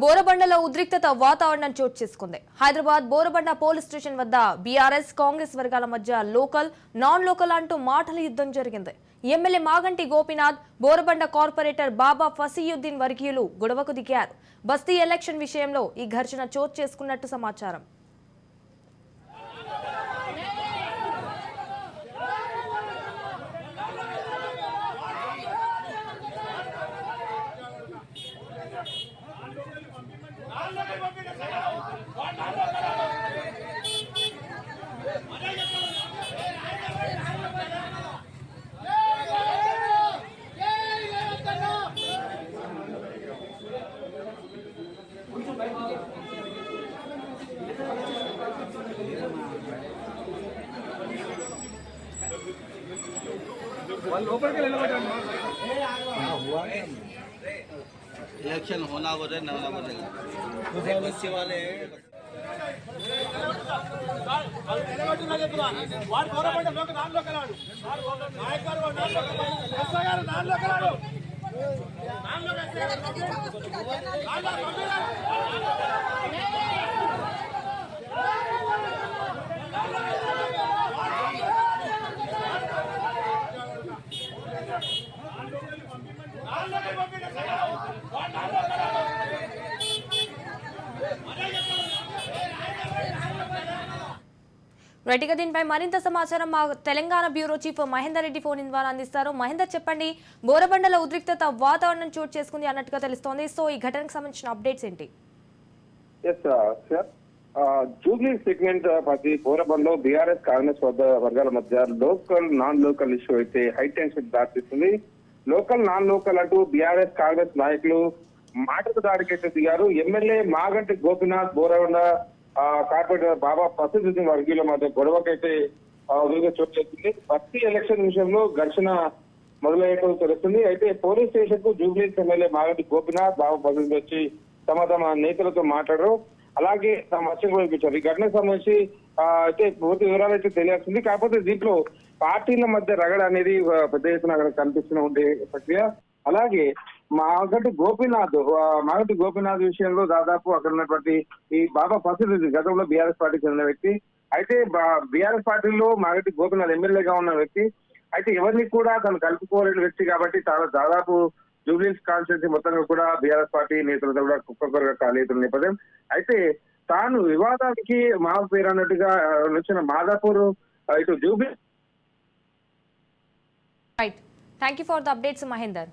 బోరబండలో ఉద్రిక్తత వాతావరణం చోటు చేసుకుంది. హైదరాబాద్ బోరబండ పోలీస్ స్టేషన్ వద్ద బీఆర్ఎస్ కాంగ్రెస్ వర్గాల మధ్య లోకల్ నాన్ లోకల్ అంటూ మాటల యుద్ధం జరిగింది. ఎమ్మెల్యే మాగంటి గోపీనాథ్, బోరబండ కార్పొరేటర్ బాబా ఫసీయుద్దీన్ వర్గీయులు గొడవకు దిగారు. బస్తీ ఎలక్షన్ విషయంలో ఈ ఘర్షణ చోటు చేసుకున్నట్టు సమాచారం. इलेक्शन होना बोले ना होना बोलेगा बस्ती वाले రైట్గా దీనిపై మరింత సమాచారం మా Telangana bureau chief Mahender Reddy phone ద్వారా అందిస్తారు. మహేందర్, చెప్పండి, బోరబండలో ఉద్రిక్తత వాతావరణం చోటు చేసుకుంది అన్నట్టుగా తెలుస్తోంది. సో ఈ ఘటనకు సంబంధించిన అప్డేట్స్ ఏంటి? జూబ్లీ సెగ్మెంట్ ప్రతి బోరబండలో బీఆర్ఎస్ కాంగ్రెస్ వర్గాల మధ్య లోకల్ నాన్ లోకల్ ఇష్యూ అయితే హై టెన్షన్ దారితీస్తుంది. లోకల్ నాన్ లోకల్ అంటూ బీఆర్ఎస్ కాంగ్రెస్ నాయకులు మాటకు దాడికైతే దిగారు. ఎమ్మెల్యే మాగంటి గోపీనాథ్, బోరబండ కార్పొరేటర్ బాబా ఫసీయుద్దీన్ వర్గీయుల మధ్య గొడవకైతే చోటు చేస్తుంది. బస్తీ ఎలక్షన్ విషయంలో ఘర్షణ మొదలయ్యేట్టు తెలుస్తుంది. అయితే పోలీస్ స్టేషన్ కు జూబ్లీ ఎమ్మెల్యే మాగంటి గోపీనాథ్, బాబా ఫసీయుద్దీన్ వచ్చి తమ నేతలతో మాట్లాడారు. అలాగే తమ మత్స్యం కూడా ఇప్పించారు. ఈ ఘటనకు సంబంధించి అయితే పూర్తి వివరాలు అయితే తెలియాల్సింది. కాకపోతే దీంట్లో పార్టీల మధ్య రగడ అనేది పెద్ద ఎత్తున అక్కడ కనిపిస్తూనే ఉండే ప్రక్రియ. అలాగే మాగంటి గోపీనాథ్ విషయంలో దాదాపు అక్కడ ఉన్నటువంటి ఈ బాబా ఫసీయుద్దీన్ గతంలో బీఆర్ఎస్ పార్టీకి చెందిన వ్యక్తి. అయితే బీఆర్ఎస్ పార్టీలో మాగంటి గోపీనాథ్ ఎమ్మెల్యేగా ఉన్న వ్యక్తి. అయితే ఎవరిని కూడా తను కలుపుకోలేని వ్యక్తి కాబట్టి దాదాపు జూబ్లీస్ కాన్స్టిట్యూన్సీ మొత్తంగా కూడా బీఆర్ఎస్ పార్టీ నేతలతో కూడా కుక్కకొరగా కాలేతున్న నేపథ్యం. అయితే తాను వివాదానికి మాకు పేరు అన్నట్టుగా వచ్చిన మాదాపూర్ ఇటు Jubilee. Right, thank you for the updates Mahender.